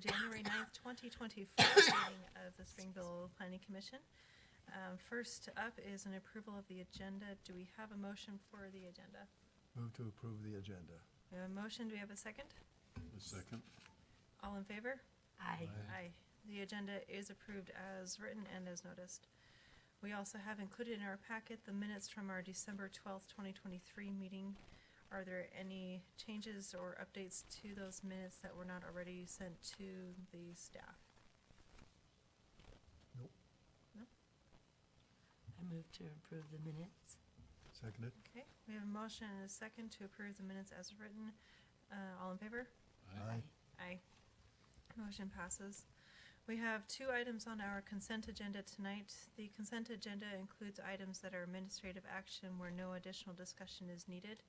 January 9th, 2024 meeting of the Springville Planning Commission. First up is an approval of the agenda. Do we have a motion for the agenda? Move to approve the agenda. We have a motion. Do we have a second? A second. All in favor? Aye. Aye. The agenda is approved as written and as noticed. We also have included in our packet the minutes from our December 12th, 2023 meeting. Are there any changes or updates to those minutes that were not already sent to the staff? Nope. No? I move to approve the minutes. Seconded. Okay, we have a motion and a second to approve the minutes as written. All in favor? Aye. Aye. Motion passes. We have two items on our consent agenda tonight. The consent agenda includes items that are administrative action where no additional discussion is needed.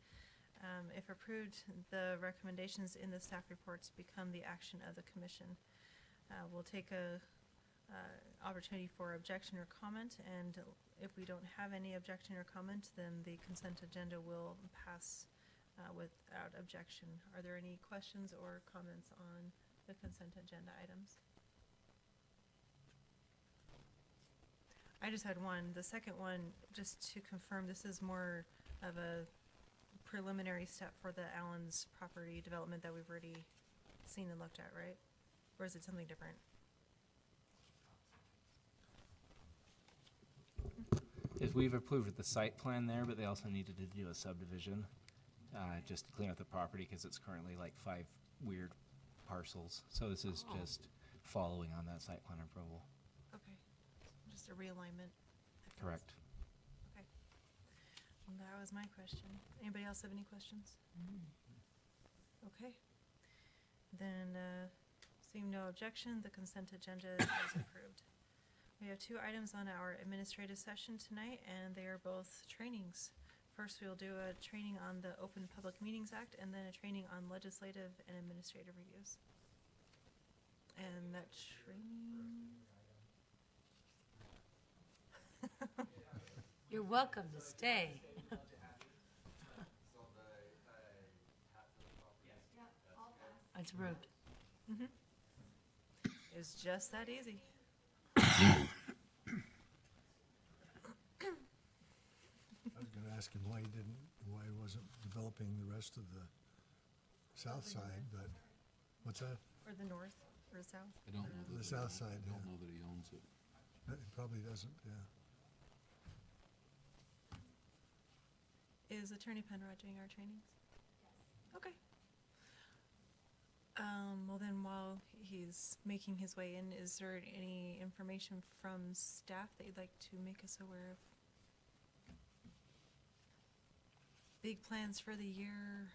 If approved, the recommendations in the staff reports become the action of the commission. We'll take a opportunity for objection or comment, and if we don't have any objection or comment, then the consent agenda will pass without objection. Are there any questions or comments on the consent agenda items? I just had one. The second one, just to confirm, this is more of a preliminary step for the Allen's property development that we've already seen and looked at, right? Or is it something different? Is we've approved the site plan there, but they also needed to do a subdivision, just to clean up the property, because it's currently like 5 weird parcels. So this is just following on that site plan approval. Okay, just a realignment. I guess. Correct. Okay. Well, that was my question. Anybody else have any questions? Okay. Then, seeing no objection, the consent agenda is approved. We have 2 items on our administrative session tonight, and they are both trainings. First, we'll do a training on the Open Public Meetings Act, and then a training on legislative and administrative reviews. And that training... You're welcome to stay. It's approved. It's just that easy. I was gonna ask him why he wasn't developing the rest of the south side, but, what's that? Or the north or south. I don't know The that south side, I don't yeah. know that he owns it. It probably doesn't, yeah. Is Attorney Penrod doing our trainings? Okay. Well then, while he's making his way in, is there any information from staff that you'd like to make us aware of? Big plans for the year?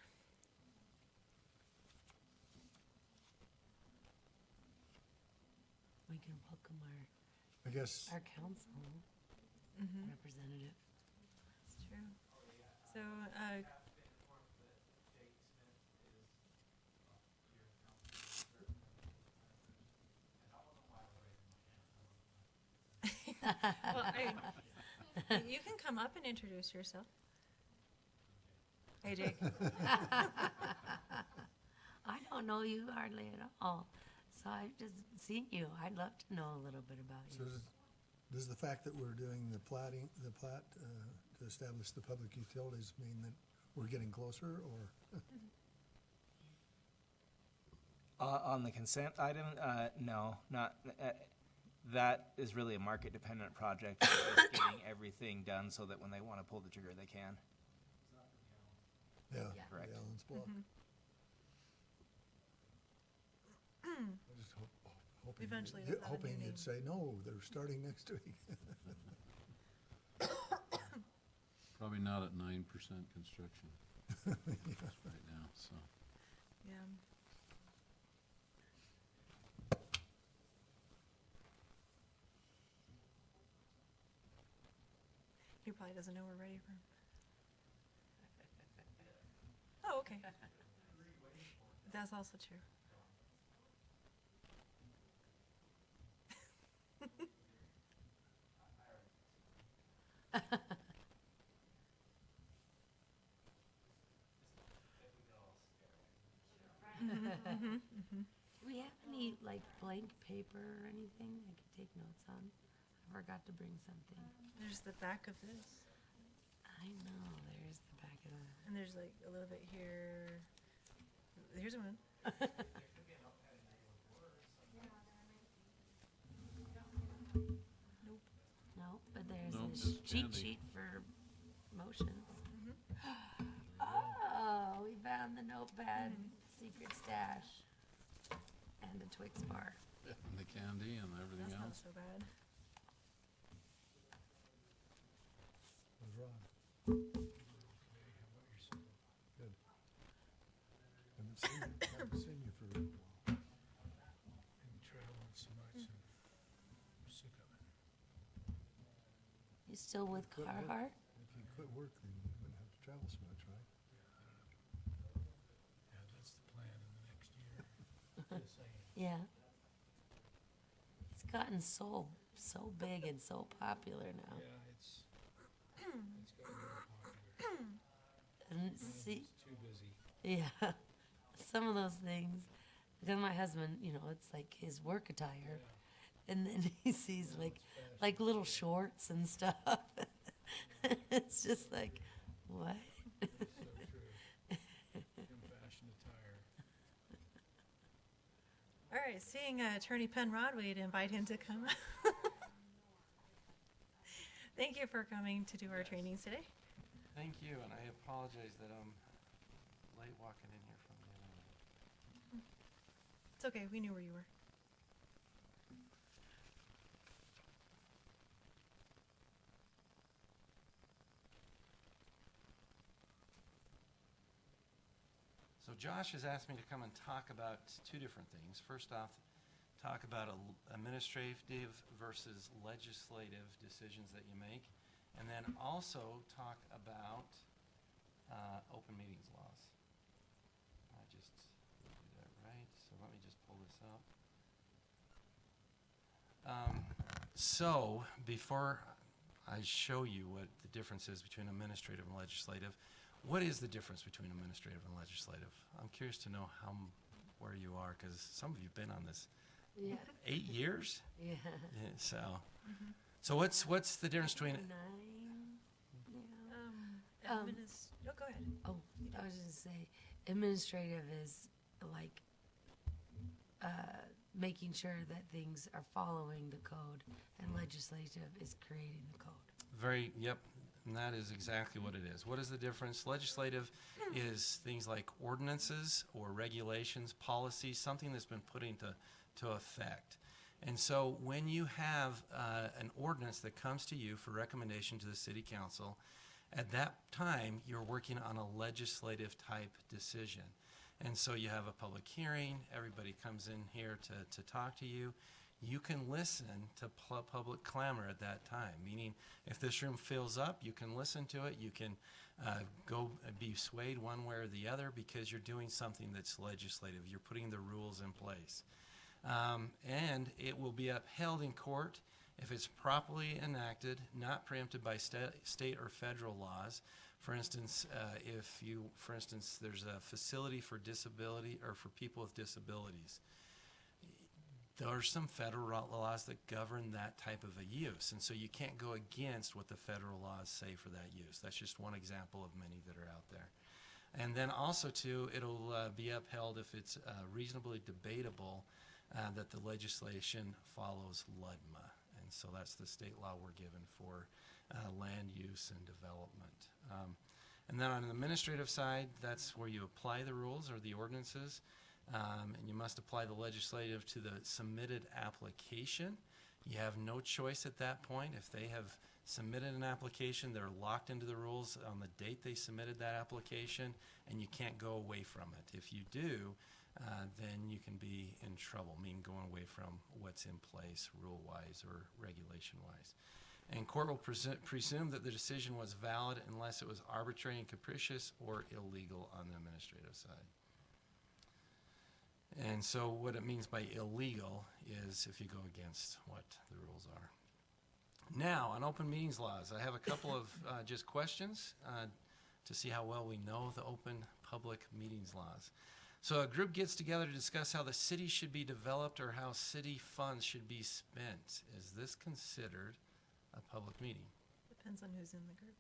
We can welcome I guess, our council representative. That's true. So, well, you can come up and introduce yourself. Hey, Jake. I don't know you hardly at all, so I've just seen you. I'd love to know a little bit about so you. does the fact that we're doing the plat to establish the public utilities mean that we're getting closer, or? On the consent item, no, not. That is really a market-dependent project. It's getting everything done so that when they want to pull the trigger, they can. Yeah, Yeah. Correct. the Allen's Block. I just hoping, Eventually they'll have a new hoping name. you'd say, no, they're starting next week. Probably not at 9% construction right now, so. Yeah. He probably doesn't know we're ready for him. Oh, okay. That's also true. Do we have any any, like, blank paper or anything I could take notes on? I forgot to bring something. There's the back of this, I know, there's the back of the. and there's like a little bit here. Here's one. Nope. No, but there's Nope, a just cheat candy. sheet for motions. Mm-hmm. Oh, we found the notepad secret stash and a Twix bar. And the candy and everything That's not else. so bad. Was Ron? Good. Haven't seen you for a while. Been traveling so much and I'm sick of it. You still with Quit work. Carhartt? If you quit work, then you wouldn't have to travel so much, right? Yeah, that's the plan in the next year. Just saying. Yeah. It's gotten so big and so popular now. Yeah, it's gotten more popular. And see, It's too busy. yeah, some of those things. Because my husband, you know, it's like his work attire, and then he sees like little shorts and stuff. It's just like, what? So true. In fashion attire. All right, seeing Attorney Penrod, we'd invite him to come. Thank you for coming to do our trainings today. Thank you, and I apologize that I'm late walking in here from the other one. It's okay, we knew where you were. So Josh has asked me to come and talk about two different things. First off, talk about administrative versus legislative decisions that you make, and then also talk about open meetings laws. I just did that right, so let me just pull this up. So before I show you what the difference is between administrative and legislative, what is the difference between administrative and legislative? I'm curious to know where you are, because some of you've been on this Yeah. 8 years. Yeah. Yeah, so what's the difference between 9. Yeah. Oh, go ahead. Oh, I was just say, administrative is like making sure that things are following the code, and legislative is creating the code. Yep, and that is exactly what it is. What is the difference? Legislative is things like ordinances or regulations, policies, something that's been put into effect. And so when you have an ordinance that comes to you for recommendation to the city council, at that time you're working on a legislative type decision. And so you have a public hearing, everybody comes in here to talk to you. You can listen to public clamor at that time, meaning if this room fills up, you can listen to it. You can go be swayed one way or the other because you're doing something that's legislative. You're putting the rules in place. And it will be upheld in court if it's properly enacted, not preempted by state or federal laws. For instance, there's a facility for disability or for people with disabilities. There are some federal laws that govern that type of a use, and so you can't go against what the federal laws say for that use. That's just one example of many that are out there. And then also, too, it'll be upheld if it's reasonably debatable that the legislation follows LUDMA. And so that's the state law we're given for land use and development. And then on the administrative side, that's where you apply the rules or the ordinances. And you must apply the legislative to the submitted application. You have no choice at that point. If they have submitted an application, they're locked into the rules on the date they submitted that application, and you can't go away from it. If you do, then you can be in trouble, meaning going away from what's in place rule-wise or regulation-wise. And court will presume that the decision was valid unless it was arbitrary and capricious or illegal on the administrative side. And so what it means by illegal is if you go against what the rules are. Now, on open meetings laws, I have a couple of just questions to see how well we know the open public meetings laws. So a group gets together to discuss how the city should be developed or how city funds should be spent. Is this considered a public meeting? Depends on who's in the group.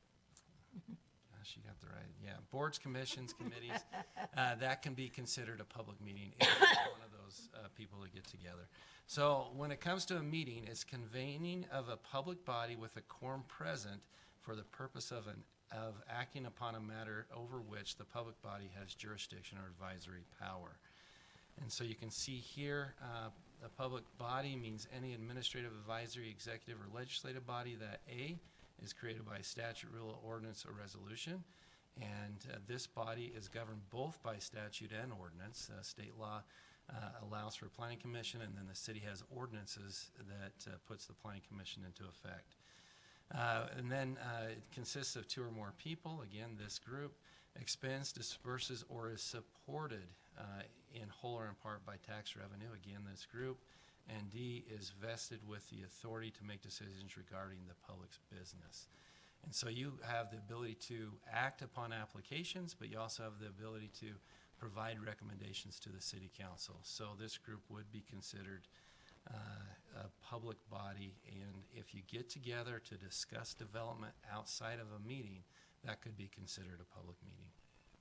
Gosh, you got the right. Yeah, boards, commissions, committees, that can be considered a public meeting if it's one of those people that get together. So when it comes to a meeting, it's convening of a public body with a quorum present for the purpose of acting upon a matter over which the public body has jurisdiction or advisory power. And so you can see here, a public body means any administrative, advisory, executive, or legislative body that A, is created by statute, rule, ordinance, or resolution. And this body is governed both by statute and ordinance. State law allows for a planning commission, and then the city has ordinances that puts the planning commission into effect. And then it consists of 2 or more people. Again, this group expends, disperses, or is supported in whole or in part by tax revenue. Again, this group. And D is vested with the authority to make decisions regarding the public's business. And so you have the ability to act upon applications, but you also have the ability to provide recommendations to the city council. So this group would be considered a public body, and if you get together to discuss development outside of a meeting, that could be considered a public meeting.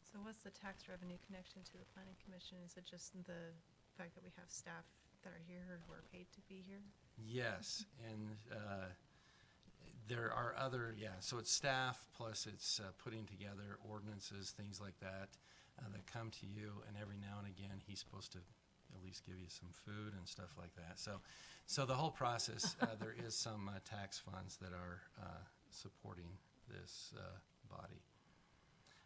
So what's the tax revenue connection to the planning commission? Is it just the fact that we have staff that are here who are paid to be here? Yes, and there are other, so it's staff, plus it's putting together ordinances, things like that, that come to you, and every now and again, he's supposed to at least give you some food and stuff like that. So the whole process, there is some tax funds that are supporting this body.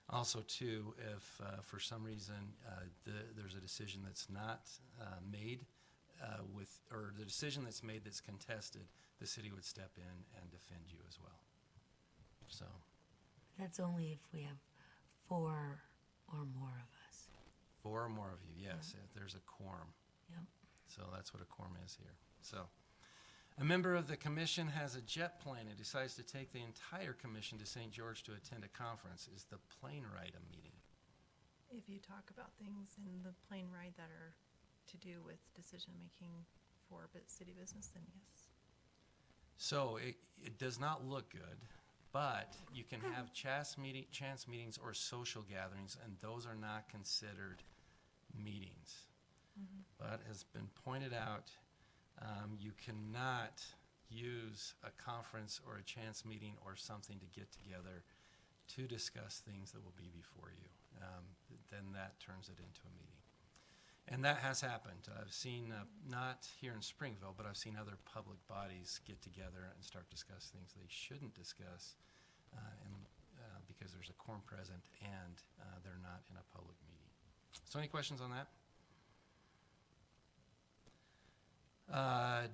Also, too, if for some reason there's a decision that's not made or the decision that's made that's contested, the city would step in and defend you as well. So That's only if we have 4 or more of us. 4 or more of you, yes, if there's a quorum. Yep. So that's what a quorum is here. So a member of the commission has a jet plane and decides to take the entire commission to St. George to attend a conference. Is the plane ride a meeting? If you talk about things in the plane ride that are to do with decision-making for city business, then yes. So it does not look good, but you can have chance meetings or social gatherings, and those are not considered meetings. Mm-hmm. But as been pointed out, you cannot use a conference or a chance meeting or something to get together to discuss things that will be before you. Then that turns it into a meeting. And that has happened. I've seen, not here in Springville, but I've seen other public bodies get together and start discuss things they shouldn't discuss because there's a quorum present and they're not in a public meeting. So any questions on that?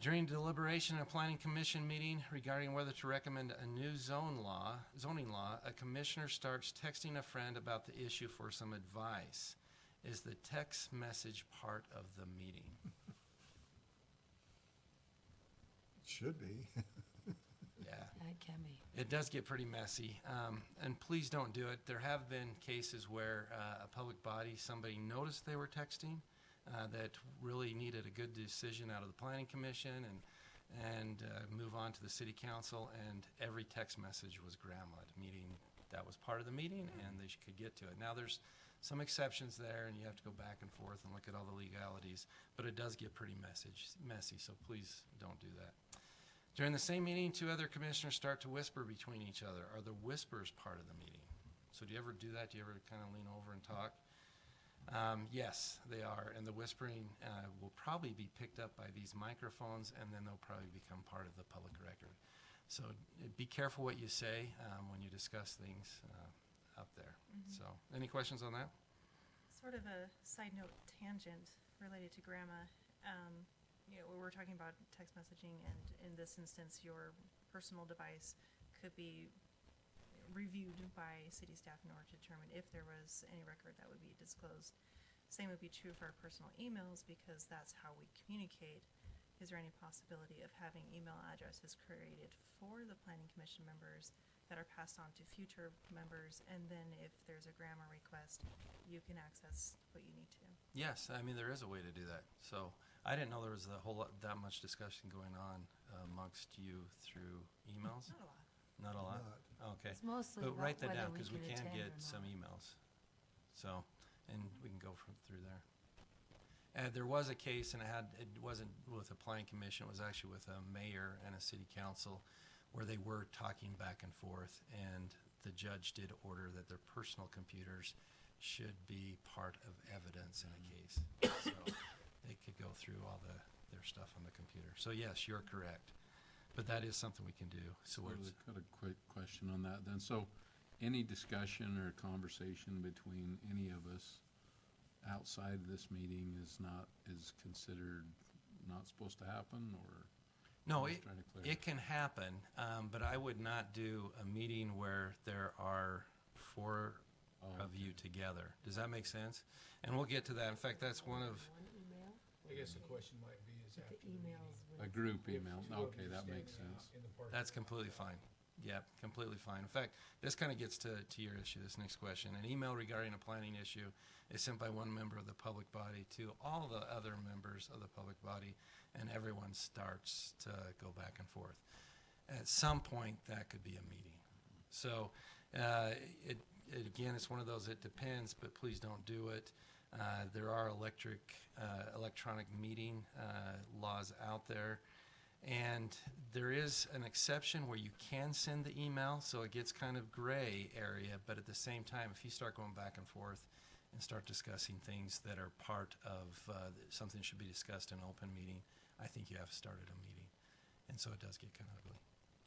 During deliberation in a planning commission meeting regarding whether to recommend a new zoning law, a commissioner starts texting a friend about the issue for some advice. Is the text message part of the meeting? It should be. Yeah. It can be. It does get pretty messy, and please don't do it. There have been cases where a public body, somebody noticed they were texting that really needed a good decision out of the planning commission and move on to the city council, and every text message was grandma'd, meaning that was part of the meeting and they could get to it. Now there's some exceptions there, and you have to go back and forth and look at all the legalities, but it does get pretty messy, so please don't do that. During the same meeting, 2 other commissioners start to whisper between each other. Are the whispers part of the meeting? So do you ever do that? Do you ever kind of lean over and talk? Yes, they are, and the whispering will probably be picked up by these microphones, and then they'll probably become part of the public record. So be careful what you say when you discuss things up there. Mm-hmm. So any questions on that? Sort of a side note tangent related to grandma. We were talking about text messaging, and in this instance, your personal device could be reviewed by city staff in order to determine if there was any record that would be disclosed. Same would be true for our personal emails, because that's how we communicate. Is there any possibility of having email addresses created for the planning commission members that are passed on to future members, and then if there's a grammar request, you can access what you need to. Yes, I mean, there is a way to do that. So I didn't know there was that much discussion going on amongst you through emails. Not a lot. Not a lot? Not. Okay. It's mostly But about write that whether down, we because we can can attend get or some not. emails. So, and we can go through there. There was a case, and it wasn't with a planning commission, it was actually with a mayor and a city council, where they were talking back and forth, and the judge did order that their personal computers should be part of evidence in a case. So they could go through all their stuff on the computer. So yes, you're correct. But that is something we can do. So So it's, I've got a quick question on that then. So any discussion or conversation between any of us outside this meeting is considered not supposed to happen, or? no, I'm just trying to clarify. it can happen, but I would not do a meeting where there are four Oh, of you together. Does that make sense? And we'll get to that. In fact, that's one of, One email? I guess the question might be is If after the the meeting. emails A with- group if email, two of okay, you that makes standing out sense. in the parking that's lot. completely fine. Yeah, completely fine. In fact, this kind of gets to your issue, this next question. An email regarding a planning issue is sent by one member of the public body to all the other members of the public body, and everyone starts to go back and forth. At some point, that could be a meeting. So again, it's one of those, it depends, but please don't do it. There are electronic meeting laws out there. And there is an exception where you can send the email, so it gets kind of gray area, but at the same time, if you start going back and forth and start discussing things that are part of something that should be discussed in an open meeting, I think you have started a meeting. And so it does get kind of ugly.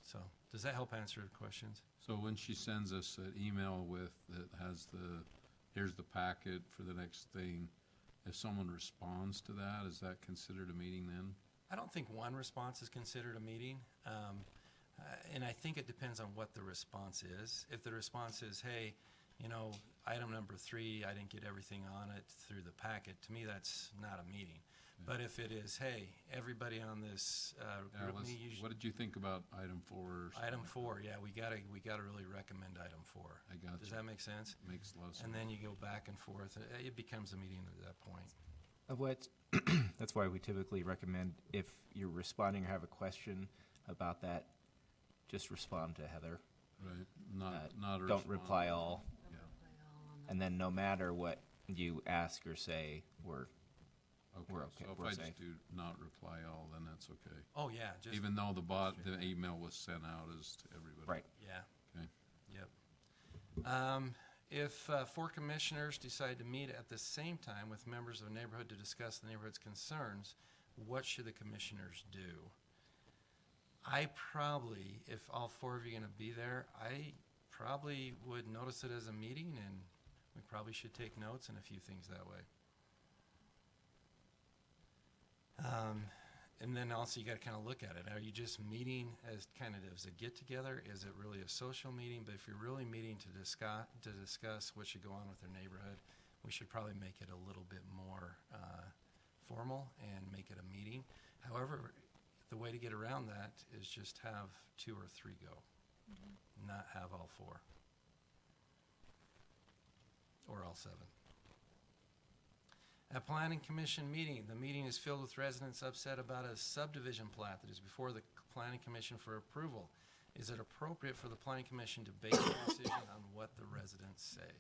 So does that help answer your questions? So when she sends us an email that has here's the packet for the next thing, if someone responds to that, is that considered a meeting then? I don't think one response is considered a meeting. And I think it depends on what the response is. If the response is, hey, item number 3, I didn't get everything on it through the packet, to me, that's not a meeting. But if it is, hey, everybody on this group me, What did you think about item 4? or something item like 4, yeah, we gotta really recommend item 4. I got Does you. that make sense? that? Makes a lot of sense. And then you go back and forth. It becomes a meeting at that point. That's why we typically recommend if you're responding or have a question about that, just respond to Heather. Right, not a Don't response. reply all. Yeah, And then no matter what you ask or say, we're okay. okay, So if we're I safe. just do not reply all, then that's okay. Oh, yeah, just, Even though the email was sent out as to everybody. right. yeah. Okay. Yep. If 4 commissioners decide to meet at the same time with members of a neighborhood to discuss the neighborhood's concerns, what should the commissioners do? I probably, if all 4 of you are going to be there, I probably would notice it as a meeting, and we probably should take notes and a few things that way. And then also you got to kind of look at it. Are you just meeting as kind of as a get-together? Is it really a social meeting? But if you're really meeting to discuss what should go on with their neighborhood, we should probably make it a little bit more formal and make it a meeting. However, the way to get around that is just have 2 or 3 go, not have all 4 or all 7. A planning commission meeting. The meeting is filled with residents upset about a subdivision plat that is before the planning commission for approval. Is it appropriate for the planning commission to base their decision on what the residents say?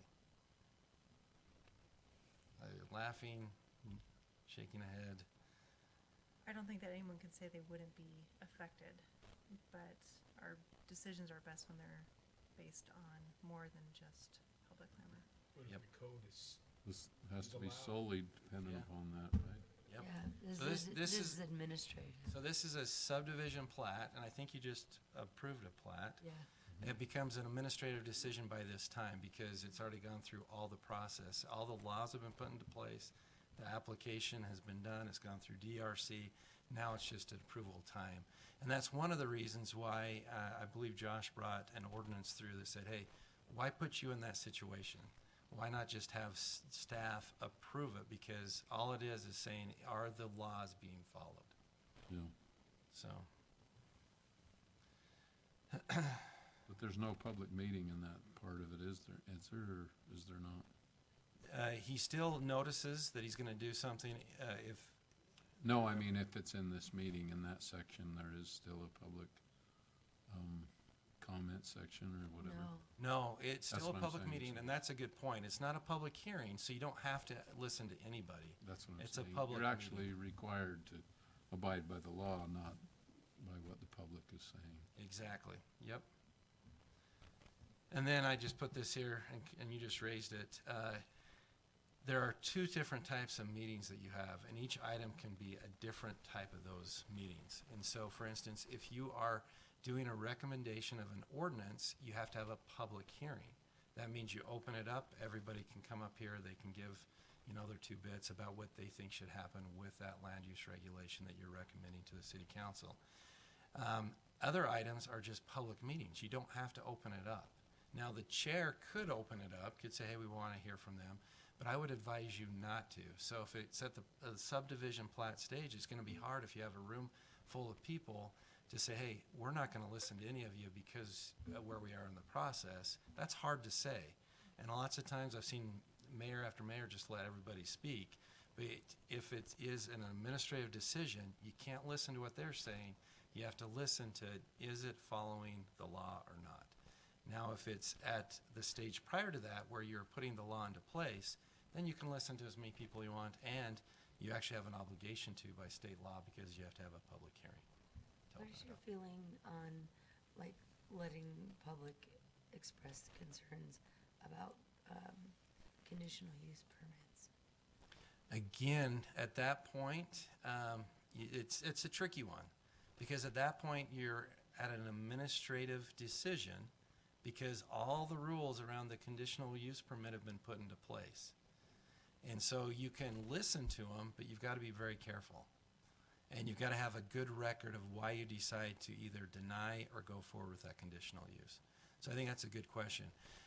Laughing, shaking a head. I don't think that anyone can say they wouldn't be affected, but our decisions are best when they're based on more than just public clamor. What if Yep. the code is, This has to be Allowed. solely dependent Yeah. upon that, right? Yep. Yeah, So this this is is- administrative. So this is a subdivision plat, and I think you just approved a plat. Yeah. It becomes an administrative decision by this time because it's already gone through all the process. All the laws have been put into place. The application has been done. It's gone through DRC. Now it's just an approval time. And that's one of the reasons why I believe Josh brought an ordinance through that said, hey, why put you in that situation? Why not just have staff approve it? Because all it is saying, are the laws being followed? Yeah. So, But there's no public meeting in that part of it, is there, or is there not? He still notices that he's gonna do something, if, No, I mean, if it's in this meeting, in that section, there is still a public, comment section or whatever. No. no, it's That's still a what I'm public saying, meeting, so- and that's a good point. It's not a public hearing, so you don't have to listen to anybody. That's what I'm It's a saying. public You're actually required to abide by the law, not by what the public is saying. Exactly, yep. And then I just put this here, and you just raised it. There are two different types of meetings that you have, and each item can be a different type of those meetings. And so, for instance, if you are doing a recommendation of an ordinance, you have to have a public hearing. That means you open it up, everybody can come up here, they can give, their 2 bits about what they think should happen with that land use regulation that you're recommending to the city council. Other items are just public meetings. You don't have to open it up. Now, the chair could open it up, could say, hey, we want to hear from them, but I would advise you not to. So if it's at the subdivision plat stage, it's going to be hard if you have a room full of people to say, hey, we're not going to listen to any of you because where we are in the process. That's hard to say. And lots of times I've seen mayor after mayor just let everybody speak. But if it is an administrative decision, you can't listen to what they're saying. You have to listen to, is it following the law or not? Now, if it's at the stage prior to that where you're putting the law into place, then you can listen to as many people you want, and you actually have an obligation to by state law because you have to have a public hearing. to What open is it your up. feeling on, like, letting public express concerns about conditional use permits? Again, at that point, it's a tricky one, because at that point, you're at an administrative decision because all the rules around the conditional use permit have been put into place. And so you can listen to them, but you've got to be very careful. And you've got to have a good record of why you decide to either deny or go forward with that conditional use. So I think that's a good question,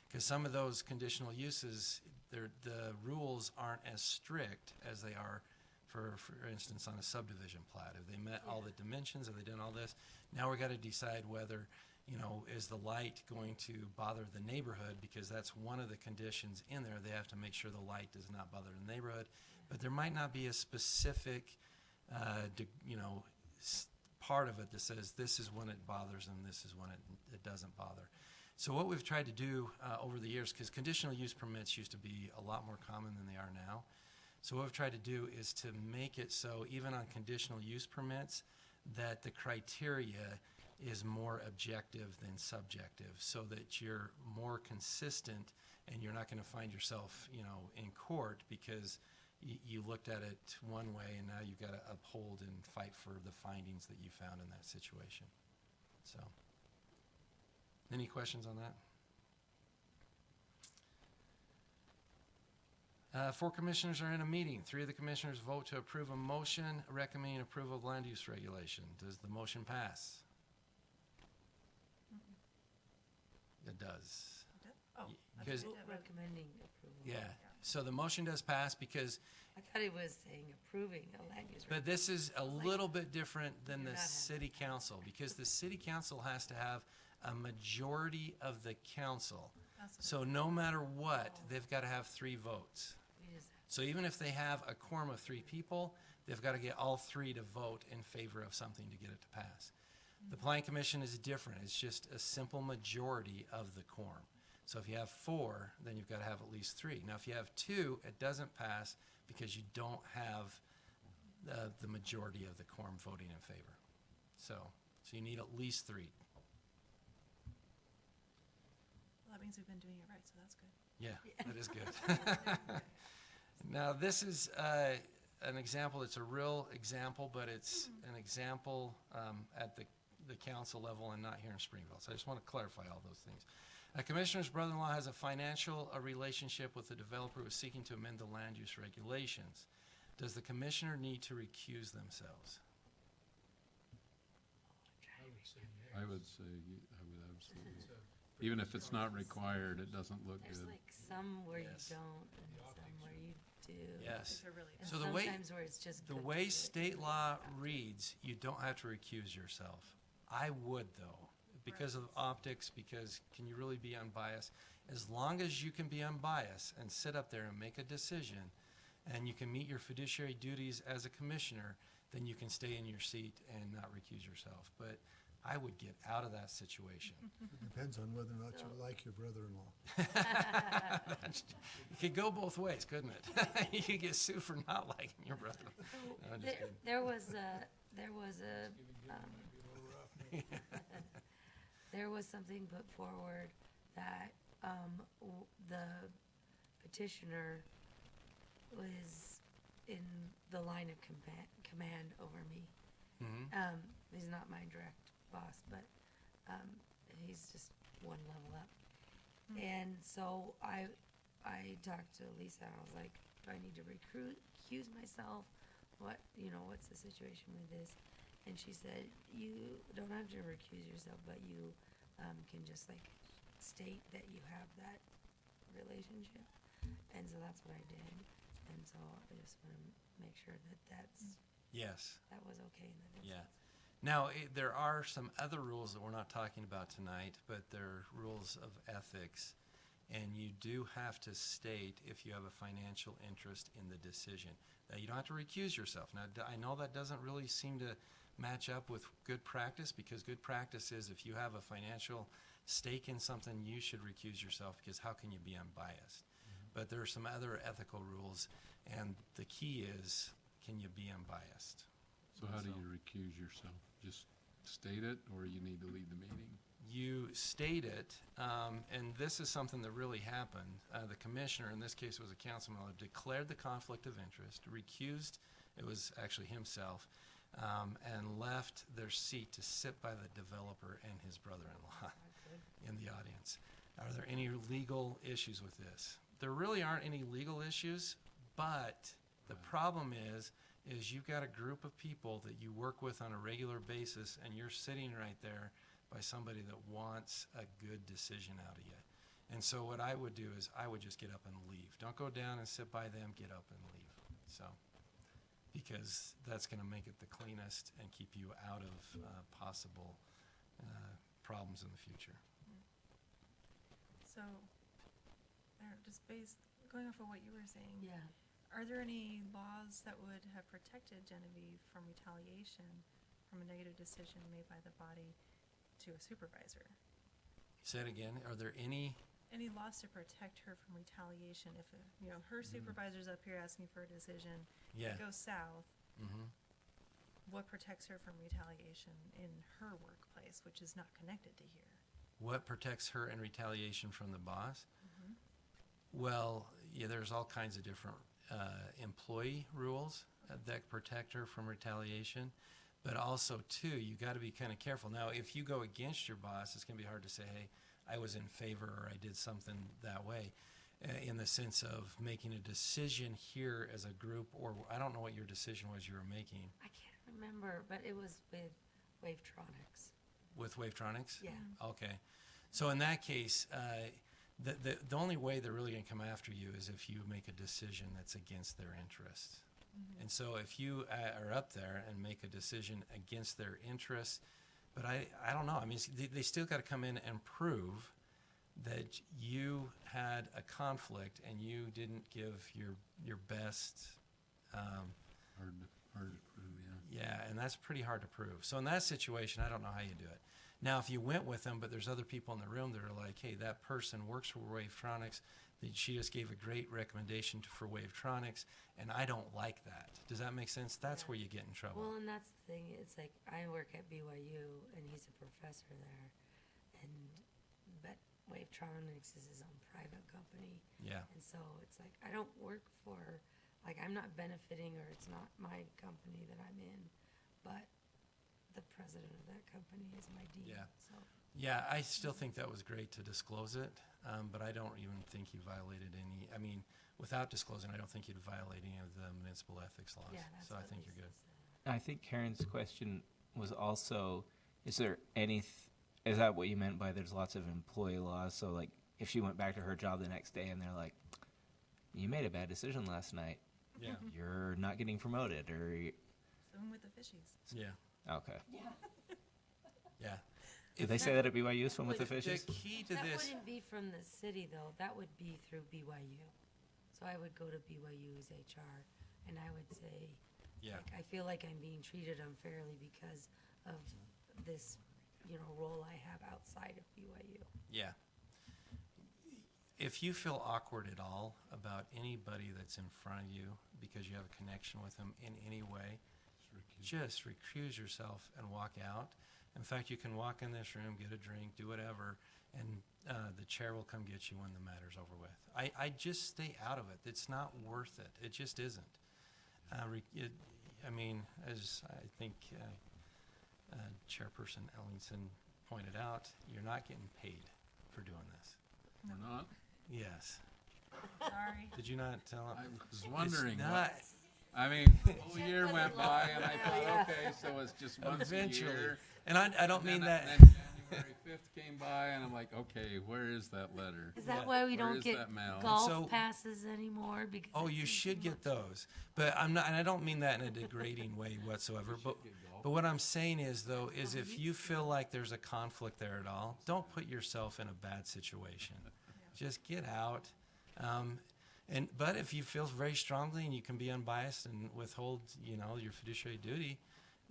because some of those conditional uses, the rules aren't as strict as they are, for instance, on a subdivision plat. Have they met all the dimensions? Have they done all this? Now we've got to decide whether, is the light going to bother the neighborhood? Because that's one of the conditions in there. They have to make sure the light does not bother the neighborhood. But there might not be a specific, part of it that says this is when it bothers them, this is when it doesn't bother. So what we've tried to do over the years, because conditional use permits used to be a lot more common than they are now. So what we've tried to do is to make it so even on conditional use permits, that the criteria is more objective than subjective, so that you're more consistent and you're not going to find yourself, in court because you looked at it one way and now you've got to uphold and fight for the findings that you found in that situation. So, any questions on that? 4 commissioners are in a meeting. 3 of the commissioners vote to approve a motion recommending approval of land use regulation. Does the motion pass? It does. Oh, Y- I because- thought you did. Recommending approval. Yeah. So the motion does pass because, I thought it was saying approving a land use. but this is a like, little bit different than you're the not having city council, because the city council has to have a majority of the council. That's what So no matter what, they've got to have 3 votes. We just- So even if they have a quorum of 3 people, they've got to get all 3 to vote in favor of something to get it to pass. The Plan Commission is different. It's just a simple majority of the quorum. So if you have 4, then you've got to have at least 3. Now, if you have 2, it doesn't pass because you don't have the majority of the quorum voting in favor. So you need at least 3. Well, that means we've been doing it right, so that's good. Yeah, that is good. Now, this is an example. It's a real example, but it's an example at the council level and not here in Springville. So I just want to clarify all those things. A commissioner's brother-in-law has a financial relationship with the developer who is seeking to amend the land use regulations. Does the commissioner need to recuse themselves? I would say yes. I would say, I would absolutely, It's a even if it's not required, it doesn't look There's good. like some where Yes. you don't and some where you do. Yes. These are really And So the way- sometimes where it's just The good to way do it. state law reads, you don't have to recuse yourself. I would, though, because of optics, because can you really be unbiased? As long as you can be unbiased and sit up there and make a decision, and you can meet your fiduciary duties as a commissioner, then you can stay in your seat and not recuse yourself. But I would get out of that situation. It depends on whether or not you like your brother-in-law. It could go both ways, couldn't it? You could get sued for not liking your brother. No, I'm just kidding. There was something put forward that the petitioner was in the line of command over me. Mhm. He's not my direct boss, but he's just one level up. And so I talked to Lisa, and I was like, do I need to recuse myself? What's the situation with this? And she said, you don't have to recuse yourself, but you can just like state that you have that relationship. And so that's what I did. And so I just want to make sure that Yes. that was okay in that instance. Yeah. Now, there are some other rules that we're not talking about tonight, but they're rules of ethics. And you do have to state if you have a financial interest in the decision. Now, you don't have to recuse yourself. Now, I know that doesn't really seem to match up with good practice, because good practice is if you have a financial stake in something, you should recuse yourself, because how can you be unbiased? But there are some other ethical rules, and the key is, can you be unbiased? So how do you recuse yourself? Just state it, or you need to lead the meeting? You state it, and this is something that really happened. The commissioner, in this case it was a councilman, declared the conflict of interest, recused, it was actually himself, and left their seat to sit by the developer and his brother-in-law in the audience. Are there any legal issues with this? There really aren't any legal issues, but the problem is you've got a group of people that you work with on a regular basis, and you're sitting right there by somebody that wants a good decision out of you. And so what I would do is I would just get up and leave. Don't go down and sit by them, get up and leave. So, because that's going to make it the cleanest and keep you out of possible problems in the future. So, just going off of what you were saying. Yeah. Are there any laws that would have protected Genevieve from retaliation from a negative decision made by the body to a supervisor? Say it again. Are there any? Any laws to protect her from retaliation if, her supervisor's up here asking for a decision, Yeah. it goes south, Mm-hmm. what protects her from retaliation in her workplace, which is not connected to here? What protects her in retaliation from the boss? Well, yeah, there's all kinds of different employee rules that protect her from retaliation. But also, too, you got to be kind of careful. Now, if you go against your boss, it's going to be hard to say, hey, I was in favor or I did something that way, in the sense of making a decision here as a group, or I don't know what your decision was you were making. I can't remember, but it was with Wavetronics. With Wavetronics? Yeah. Okay. So in that case, the only way they're really going to come after you is if you make a decision that's against their interests. And so if you are up there and make a decision against their interests, but I don't know. I mean, they still got to come in and prove that you had a conflict and you didn't give your best. Hard to prove, yeah. Yeah, and that's pretty hard to prove. So in that situation, I don't know how you do it. Now, if you went with them, but there's other people in the room that are like, hey, that person works for Wavetronics, she just gave a great recommendation for Wavetronics, and I don't like that. Does that make sense? That's where you get in trouble. Well, and that's the thing. It's like I work at BYU, and he's a professor there, but Wavetronics is his own private company. Yeah. And so it's like I don't work for, like I'm not benefiting, or it's not my company that I'm in, but the president of that company is my dean. Yeah. So Yeah, I still think that was great to disclose it, but I don't even think you violated any. I mean, without disclosing, I don't think you'd violate any of the municipal ethics laws. yeah, that's So I what think Lisa you're good. said. I think Karen's question was also, is there is that what you meant by there's lots of employee laws? So like if she went back to her job the next day and they're like, you made a bad decision last night, Yeah. you're not getting promoted, or Same with the fishies. Yeah. okay. Yeah. Did they say that at BYU, swim with the fishes? The key to That this, wouldn't be from the city, though. That would be through BYU. So I would go to BYU's HR, and I would say, yeah, like, I feel like I'm being treated unfairly because of this, role I have outside of BYU. yeah. If you feel awkward at all about anybody that's in front of you because you have a connection with them in any way, just recuse yourself and walk out. In fact, you can walk in this room, get a drink, do whatever, and the chair will come get you when the matter's over with. I just stay out of it. It's not worth it. It just isn't. I mean, as I think Chairperson Ellingson pointed out, you're not getting paid for doing this. We're not? Yes. Sorry. Did you not tell him? I was wondering. It's what- not. I mean, the whole Jeff year doesn't went love by it and I now, thought, yeah. okay, so it's just once Eventually. a year. And I don't mean that. Then January 5th came by and I'm like, okay, where is that letter? Is that Yeah. why we Where don't is get that mail? golf So- passes anymore? Because Oh, it you seems should too get much. those. But I'm not, and I don't mean that in a degrading way whatsoever. But what I'm saying is, though, is Oh, if you you feel like there's a conflict there at all, don't put yourself in a bad situation. Just get out. But if you feel very strongly and you can be unbiased and withhold, your fiduciary duty,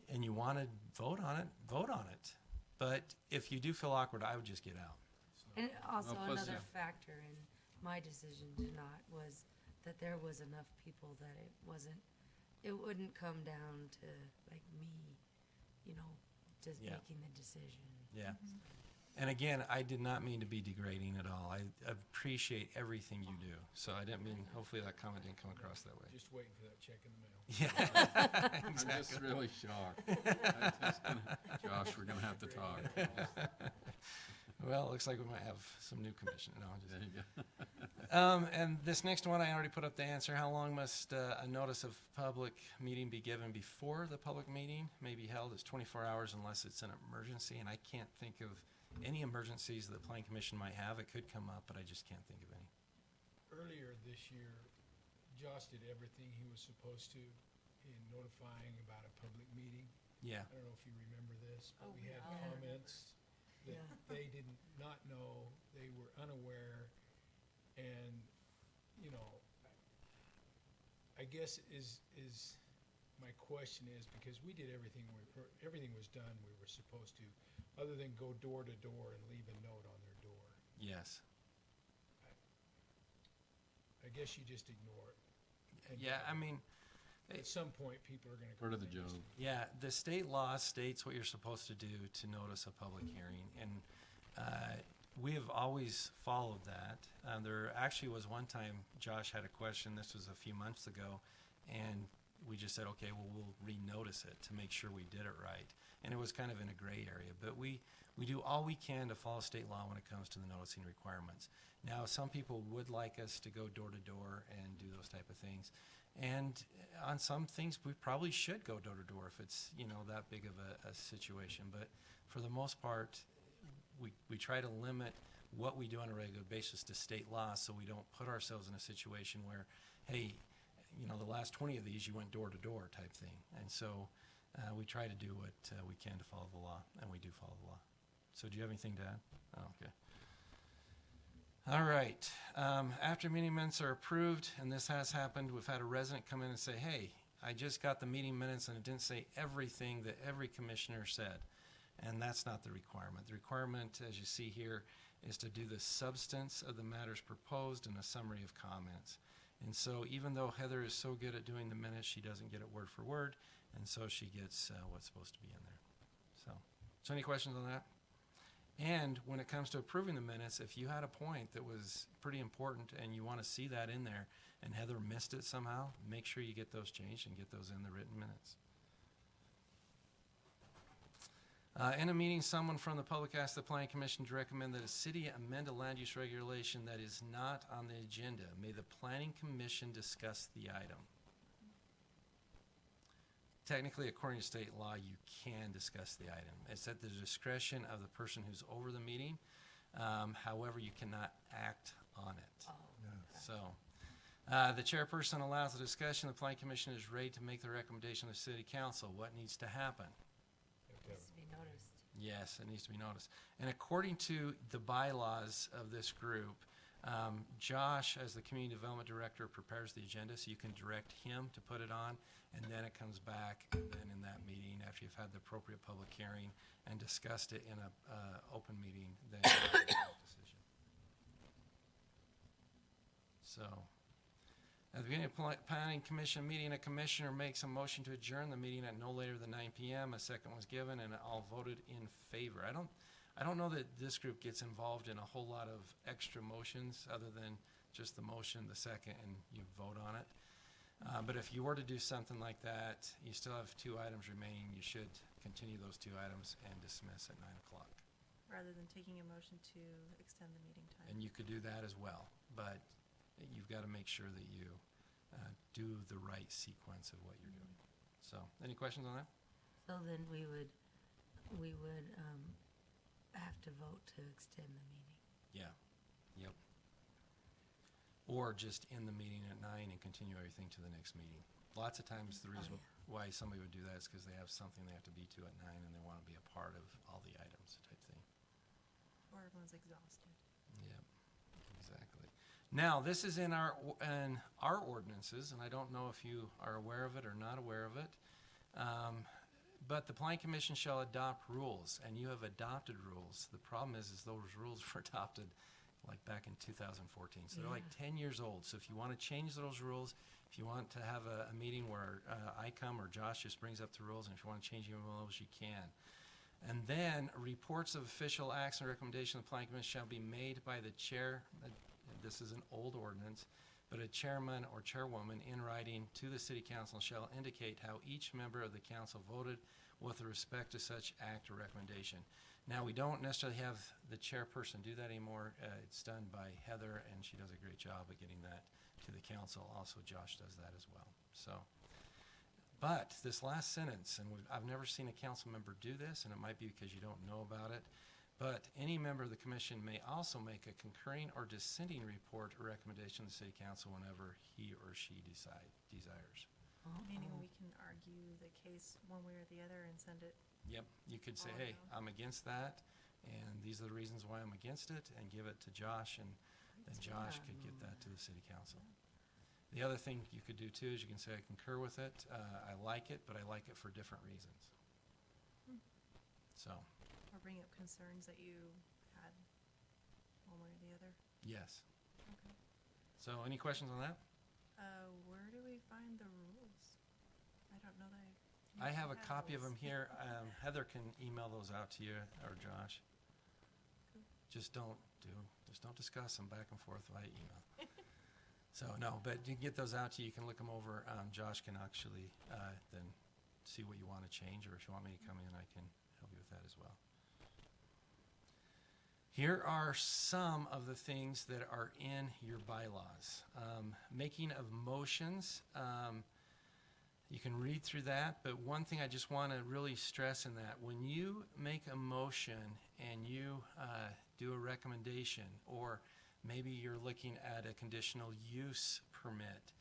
and you want to vote on it. But if you do feel awkward, I would just get out. And also Well, plus, another yeah. factor in my decision to not was that there was enough people that it wouldn't come down to like me, just Yeah. making the decision. Yeah. And again, I did not mean to be degrading at all. I appreciate everything you do. So I didn't mean, hopefully that comment didn't come across that way. Just waiting for that check in the mail. Yeah. I'm just really shocked. Josh, we're gonna have to talk. Well, it looks like we might have some new commission. No, I'm There just, you go. and this next one, I already put up the answer. How long must a notice of public meeting be given before the public meeting may be held? It's 24 hours unless it's an emergency, and I can't think of any emergencies that the Planning Commission might have. It could come up, but I just can't think of any. Earlier this year, Josh did everything he was supposed to in notifying about a public meeting. Yeah, I don't know if you remember this, but Oh, we had yeah. comments that Yeah. they did not know, they were unaware, and, I guess my question is, because we did everything was done we were supposed to, other than go door to door and leave a note on their door. yes. I guess you just ignore it. And Yeah, I mean, at some point, people are gonna. Part of the complain. job. yeah, the state law states what you're supposed to do to notice a public hearing, and we have always followed that. There actually was one time Josh had a question, this was a few months ago, and we just said, okay, well, we'll renotice it to make sure we did it right. And it was kind of in a gray area, but we do all we can to follow state law when it comes to the noticing requirements. Now, some people would like us to go door to door and do those type of things. And on some things, we probably should go door to door if it's, that big of a situation. But for the most part, we try to limit what we do on a regular basis to state law, so we don't put ourselves in a situation where, hey, the last 20 of these you went door to door type thing. And so we try to do what we can to follow the law, and we do follow the law. So do you have anything to add? Oh, okay. All right. After meeting minutes are approved, and this has happened, we've had a resident come in and say, hey, I just got the meeting minutes and it didn't say everything that every commissioner said. And that's not the requirement. The requirement, as you see here, is to do the substance of the matters proposed and a summary of comments. And so even though Heather is so good at doing the minutes, she doesn't get it word for word, and so she gets what's supposed to be in there. So any questions on that? And when it comes to approving the minutes, if you had a point that was pretty important and you want to see that in there, and Heather missed it somehow, make sure you get those changed and get those in the written minutes. In a meeting, someone from the public asked the Planning Commission to recommend that a city amend a land use regulation that is not on the agenda. May the Planning Commission discuss the item. Technically, according to state law, you can discuss the item. It's at the discretion of the person who's over the meeting. However, you cannot act on it. Oh, Yeah. So, the chairperson allows the discussion. The Planning Commission is ready to make the recommendation of the City Council. What needs to happen? Have to have needs to be noticed. Yes, it needs to be noticed. And according to the bylaws of this group, Josh, as the Community Development Director, prepares the agenda, so you can direct him to put it on, and then it comes back, and then in that meeting, after you've had the appropriate public hearing and discussed it in a open meeting, then you make a decision. So, at the beginning of Planning Commission meeting, a commissioner makes a motion to adjourn the meeting at no later than 9 p.m. A second was given, and all voted in favor. I don't know that this group gets involved in a whole lot of extra motions other than just the motion, the second, and you vote on it. But if you were to do something like that, you still have 2 items remaining. You should continue those 2 items and dismiss at 9 o'clock. Rather than taking a motion to extend the meeting time. And you could do that as well, but you've got to make sure that you do the right sequence of what you're doing. So, any questions on that? So then we would have to vote to extend the meeting. Yeah, yep. Or just end the meeting at 9 and continue everything to the next meeting. Lots of times the reason why somebody would do that is because they have something they have to be to at 9 and they want to be a part of all the items type thing. Or everyone's exhausted. Yep, exactly. Now, this is in our ordinances, and I don't know if you are aware of it or not aware of it. But the Planning Commission shall adopt rules, and you have adopted rules. The problem is those rules were adopted like back in 2014. So they're like 10 years old. So if you want to change those rules, if you want to have a meeting where I come or Josh just brings up the rules, and if you want to change any of those, you can. And then reports of official acts and recommendations of the Planning Commission shall be made by the chair. This is an old ordinance, but a chairman or chairwoman in writing to the city council shall indicate how each member of the council voted with respect to such act or recommendation. Now, we don't necessarily have the chairperson do that anymore. It's done by Heather, and she does a great job of getting that to the council. Also, Josh does that as well. So, but this last sentence, and I've never seen a council member do this, and it might be because you don't know about it, but any member of the commission may also make a concurring or dissenting report or recommendation to the city council whenever he or she desires. Meaning we can argue the case one way or the other and send it. Yep, you could say, Oh, hey, no. I'm against that, and these are the reasons why I'm against it, and give it to Josh, and then Josh could get that to the city council. The other thing you could do too is you can say, I concur with it, I like it, but I like it for different reasons. So, Or bring up concerns that you had one way or the other. yes. Okay. So, any questions on that? Where do we find the rules? I don't know that I have a had copy of rules. them here. Heather can email those out to you, or Josh. Cool. Just don't discuss them back and forth via email. So, no, but you can get those out to you. You can look them over. Josh can actually then see what you want to change, or if you want me to come in, I can help you with that as well. Here are some of the things that are in your bylaws. Making of motions, you can read through that, but one thing I just want to really stress in that, when you make a motion and you do a recommendation, or maybe you're looking at a conditional use permit,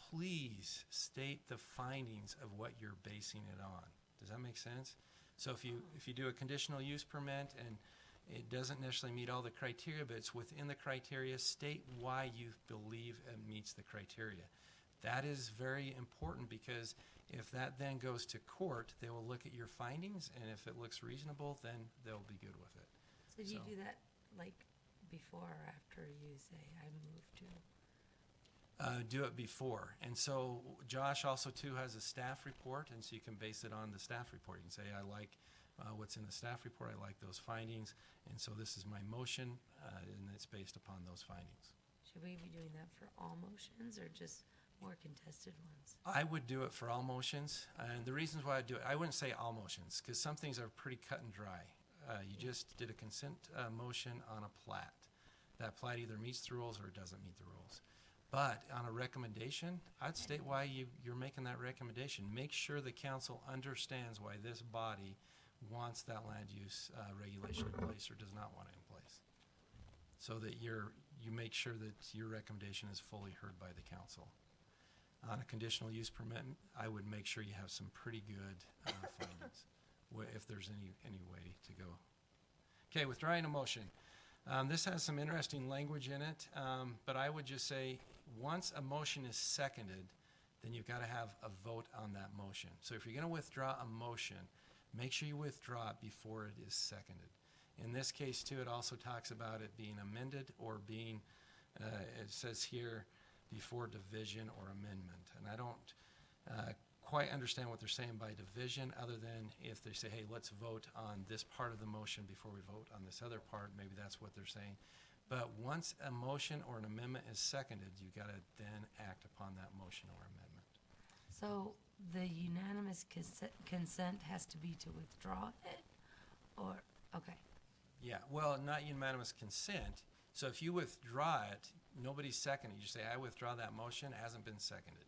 please state the findings of what you're basing it on. Does that make sense? So if you do a conditional use permit and it doesn't necessarily meet all the criteria, but it's within the criteria, state why you believe it meets the criteria. That is very important, because if that then goes to court, they will look at your findings, and if it looks reasonable, then they'll be good with it. So do you So- do that like before or after you say, I move to? Do it before. And so Josh also too has a staff report, and so you can base it on the staff report. You can say, I like what's in the staff report, I like those findings, and so this is my motion, and it's based upon those findings. Should we be doing that for all motions or just more contested ones? I would do it for all motions, and the reasons why I do it, I wouldn't say all motions, because some things are pretty cut and dry. You just did a consent motion on a plat. That plat either meets the rules or it doesn't meet the rules. But on a recommendation, I'd state why you're making that recommendation. Make sure the council understands why this body wants that land use regulation in place or does not want it in place. So that you make sure that your recommendation is fully heard by the council. On a conditional use permit, I would make sure you have some pretty good findings. if there's any way to go. Okay, withdrawing a motion. This has some interesting language in it, but I would just say, once a motion is seconded, then you've got to have a vote on that motion. So if you're going to withdraw a motion, make sure you withdraw it before it is seconded. In this case, too, it also talks about it being amended or being, it says here, before division or amendment. And I don't quite understand what they're saying by division, other than if they say, hey, let's vote on this part of the motion before we vote on this other part, maybe that's what they're saying. But once a motion or an amendment is seconded, you've got to then act upon that motion or amendment. So the unanimous consent has to be to withdraw it? Or, okay. Yeah, well, not unanimous consent. So if you withdraw it, nobody's seconded. You say, I withdraw that motion, it hasn't been seconded.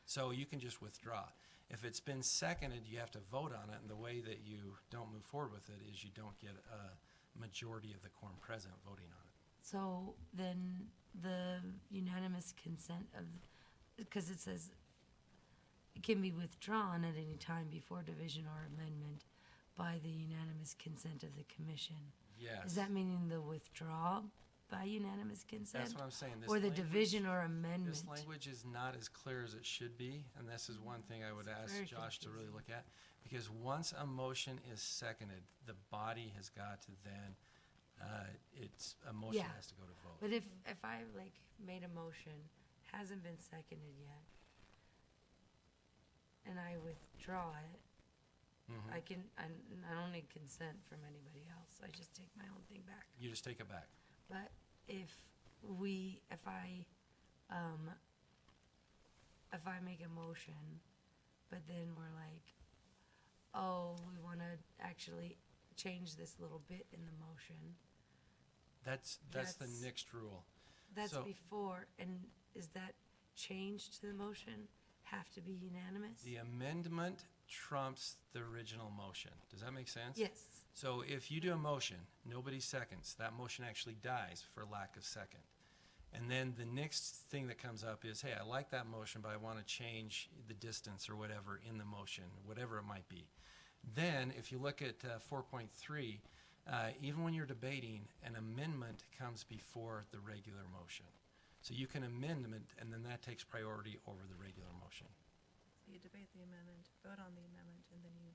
So you can just withdraw. If it's been seconded, you have to vote on it, and the way that you don't move forward with it is you don't get a majority of the quorum present voting on it. So then the unanimous consent of, because it says it can be withdrawn at any time before division or amendment by the unanimous consent of the commission. Yes. Is that meaning the withdraw by unanimous consent? That's what I'm saying. This Or the language- division or amendment? This language is not as clear as it should be, and this is one thing I would It's ask very Josh to really confusing. look at. Because once a motion is seconded, the body has got to then, a motion Yeah. has to go to vote. But if I like made a motion, hasn't been seconded yet, and I withdraw it, Mhm. I don't need consent from anybody else. I just take my own thing back. You just take it back. But if I make a motion, but then we're like, oh, we want to actually change this little bit in the motion, That's the That's- next rule. that's So- before, and is that change to the motion have to be unanimous? The amendment trumps the original motion. Does that make sense? Yes. So if you do a motion, nobody seconds, that motion actually dies for lack of second. And then the next thing that comes up is, hey, I like that motion, but I want to change the distance or whatever in the motion, whatever it might be. Then, if you look at 4.3, even when you're debating, an amendment comes before the regular motion. So you can amendment, and then that takes priority over the regular motion. So you debate the amendment, vote on the amendment, and then you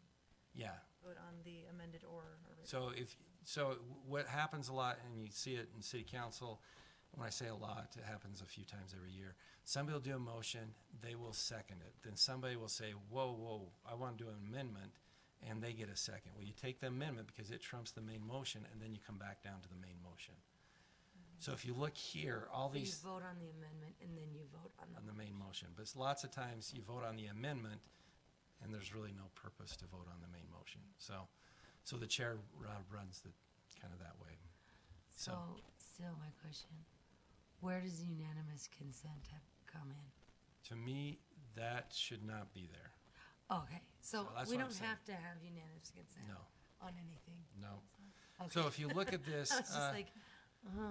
Yeah. vote on the amended or original. So what happens a lot, and you see it in city council, when I say a lot, it happens a few times every year. Somebody will do a motion, they will second it. Then somebody will say, whoa, I want to do an amendment, and they get a second. Well, you take the amendment because it trumps the main motion, and then you come back down to the main motion. So if you look here, all So you these, vote on the amendment and then you vote on on the main motion, but lots of times you vote on the amendment, and there's really no purpose to vote on the main motion. So the chair runs the, kind of that way. So, still my question, where does unanimous consent have come in? To me, that should not be there. Okay, so So that's we what I'm don't saying. have to have unanimous consent No, on anything? no. Okay. So if you look at this, I was just like,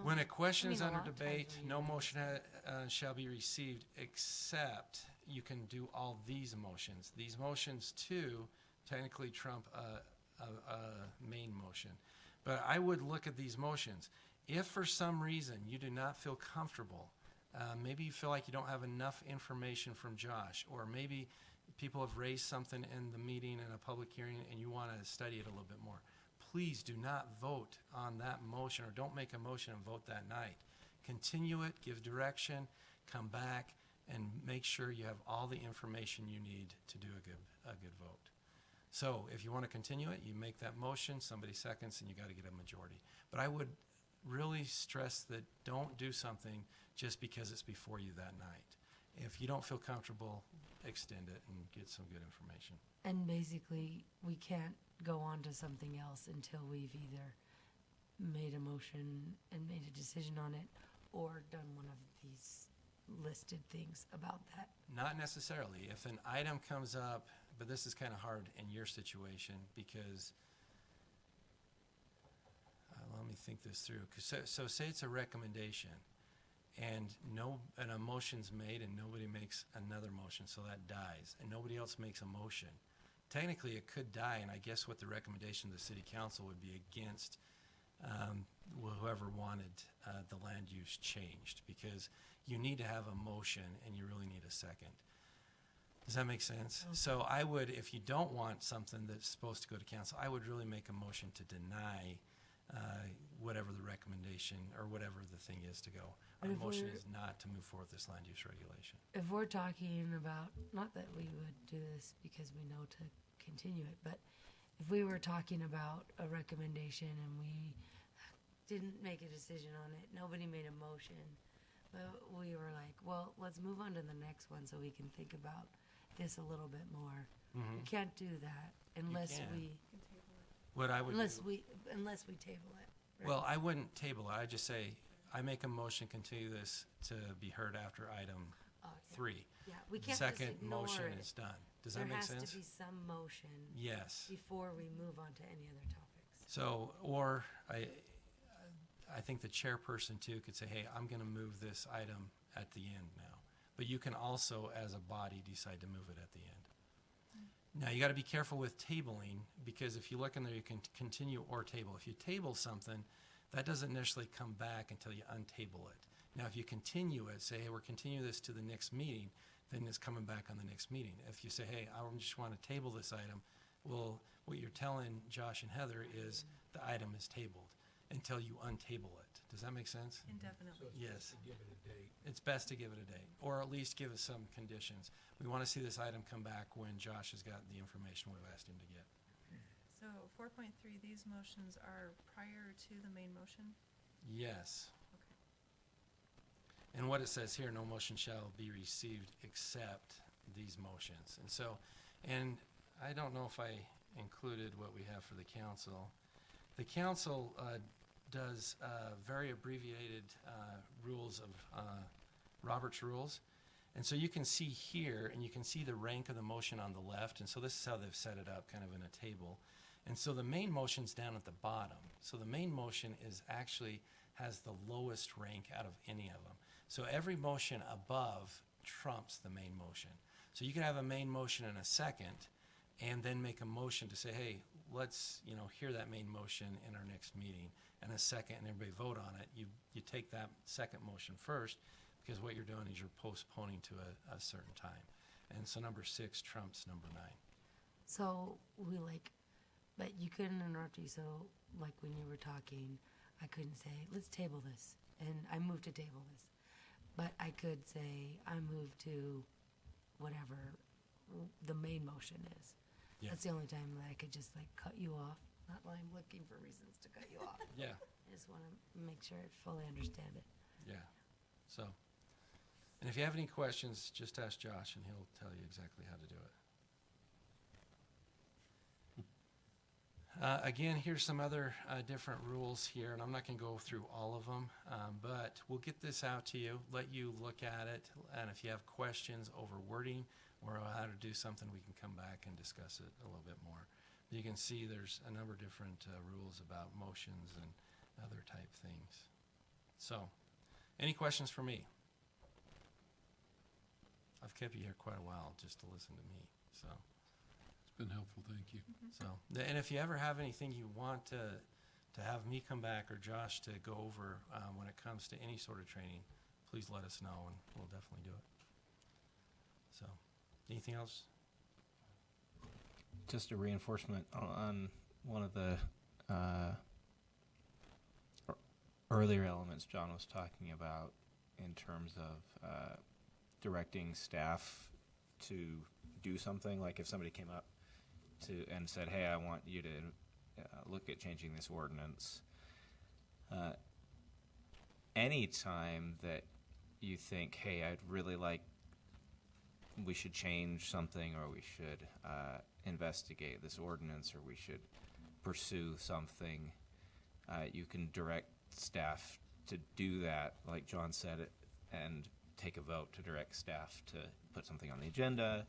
when a question is I mean, a under lot of times debate, we no use motion shall be received, except you can do all these motions. These motions, too, technically trump a main motion. But I would look at these motions. If for some reason you do not feel comfortable, maybe you feel like you don't have enough information from Josh, or maybe people have raised something in the meeting in a public hearing and you want to study it a little bit more, please do not vote on that motion, or don't make a motion and vote that night. Continue it, give direction, come back, and make sure you have all the information you need to do a good vote. So if you want to continue it, you make that motion, somebody seconds, and you got to get a majority. But I would really stress that don't do something just because it's before you that night. If you don't feel comfortable, extend it and get some good information. and basically, we can't go on to something else until we've either made a motion and made a decision on it, or done one of these listed things about that. Not necessarily. If an item comes up, but this is kind of hard in your situation because, let me think this through. 'Cause so say it's a recommendation, and a motion's made and nobody makes another motion, so that dies, and nobody else makes a motion. technically it could die, and I guess what the recommendation of the city council would be against whoever wanted the land use changed, because you need to have a motion and you really need a second. Does that make sense? So I would, if you don't want something that's supposed to go to council, I would really make a motion to deny whatever the recommendation or whatever the thing is to go. Our But if motion we're- is not to move forward with this land use regulation. If we're talking about, not that we would do this because we know to continue it, but if we were talking about a recommendation and we didn't make a decision on it, nobody made a motion, but we were like, well, let's move on to the next one so we can think about this a little bit more. We can't do that unless can. we, What I would unless do, we table it. right? well, I wouldn't table it. I'd just say, I make a motion, continue this to be heard after item Oh, yeah. 3. Yeah, we The can't just second ignore motion it. is done. Does that make sense? There has to be some motion Yes. before we move on to any other topics. So, or I think the chairperson too could say, hey, I'm gonna move this item at the end now. But you can also, as a body, decide to move it at the end. Now, you gotta be careful with tabling, because if you look in there, you can continue or table. If you table something, that doesn't necessarily come back until you untable it. Now, if you continue it, say, hey, we're continuing this to the next meeting, then it's coming back on the next meeting. If you say, hey, I just wanna table this item, well, what you're telling Josh and Heather is the item is tabled until you untable it. Does that make sense? So Indefinitely. it's Yes. best to give it a date. It's best to give it a date, or at least give us some conditions. We want to see this item come back when Josh has got the information we've asked him to get. So 4.3, these motions are prior to the main motion? Yes. Okay. And what it says here, no motion shall be received except these motions. And so, and I don't know if I included what we have for the council. The council does very abbreviated rules of Robert's rules. And so you can see here, and you can see the rank of the motion on the left. And so this is how they've set it up, kind of in a table. And so the main motion's down at the bottom. So the main motion is actually has the lowest rank out of any of them. So every motion above trumps the main motion. So you can have a main motion and a second, and then make a motion to say, hey, let's, hear that main motion in our next meeting, and a second, and everybody vote on it. You take that second motion first, because what you're doing is you're postponing to a certain time. And so number 6 trumps number 9. So but you couldn't interrupt you. So like when you were talking, I couldn't say, let's table this. And I moved to table this. But I could say, I move to whatever the main motion is. Yeah. That's the only time that I could just cut you off. Not that I'm looking for reasons to cut you off. Yeah, I just want to make sure I fully understand it. yeah. So, and if you have any questions, just ask Josh, and he'll tell you exactly how to do it. Again, here's some other different rules here, and I'm not going to go through all of them, but we'll get this out to you, let you look at it, and if you have questions over wording or how to do something, we can come back and discuss it a little bit more. You can see there's a number of different rules about motions and other type things. So, any questions for me? I've kept you here quite a while just to listen to me, so. It's been helpful, thank you. So, and if you ever have anything you want to have me come back or Josh to go over when it comes to any sort of training, please let us know, and we'll definitely do it. So, anything else? Just a reinforcement on one of the earlier elements John was talking about in terms of directing staff to do something. Like if somebody came up and said, hey, I want you to look at changing this ordinance. Anytime that you think, hey, I'd really like, we should change something, or we should investigate this ordinance, or we should pursue something, you can direct staff to do that, like John said, and take a vote to direct staff to put something on the agenda,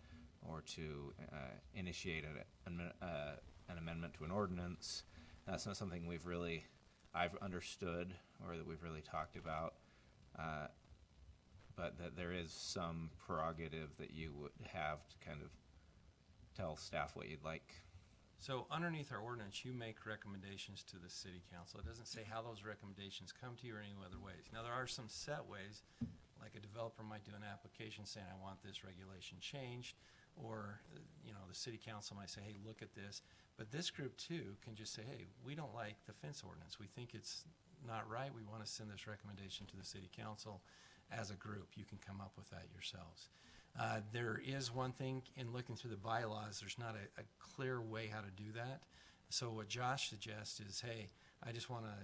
or to initiate an amendment to an ordinance. That's not something I've understood or that we've really talked about, but that there is some prerogative that you would have to kind of tell staff what you'd like. So underneath our ordinance, you make recommendations to the city council. It doesn't say how those recommendations come to you or any other ways. Now, there are some set ways, like a developer might do an application saying, I want this regulation changed, or, the city council might say, hey, look at this. But this group too can just say, hey, we don't like the fence ordinance. We think it's not right. We want to send this recommendation to the city council as a group. You can come up with that yourselves. There is one thing in looking through the bylaws, there's not a clear way how to do that. So what Josh suggests is, hey, I just want to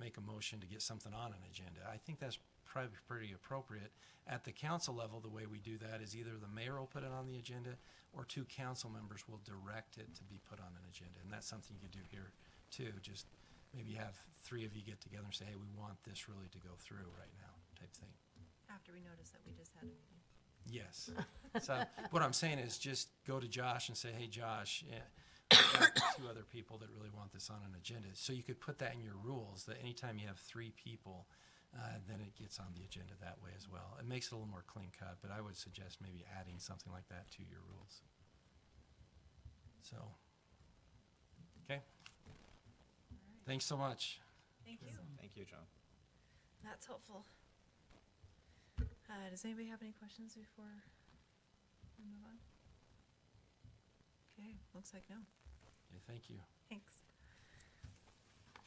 make a motion to get something on an agenda. I think that's probably pretty appropriate. At the council level, the way we do that is either the mayor will put it on the agenda or two council members will direct it to be put on an agenda. And that's something you could do here too. Just maybe have three of you get together and say, hey, we want this really to go through right now, type thing. After we notice that we just had a meeting. Yes. So what I'm saying is just go to Josh and say, hey, Josh, we've got two other people that really want this on an agenda. So you could put that in your rules, that anytime you have three people, then it gets on the agenda that way as well. It makes it a little more clean cut, but I would suggest maybe adding something like that to your rules. So, okay. Thanks so much. Thank you. Thank you, John. That's helpful. Does anybody have any questions before we move on? Okay, looks like no. Okay, thank you. Thanks. All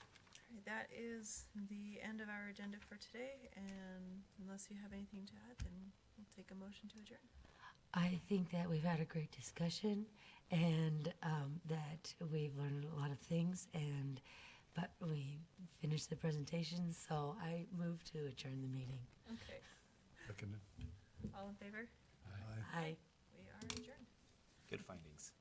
right, that is the end of our agenda for today, and unless you have anything to add, then we'll take a motion to adjourn. I think that we've had a great discussion, and that we've learned a lot of things, but we finished the presentation, so I move to adjourn the meeting. Okay. Seconded. All in favor? Aye. Aye. We are adjourned. Good findings.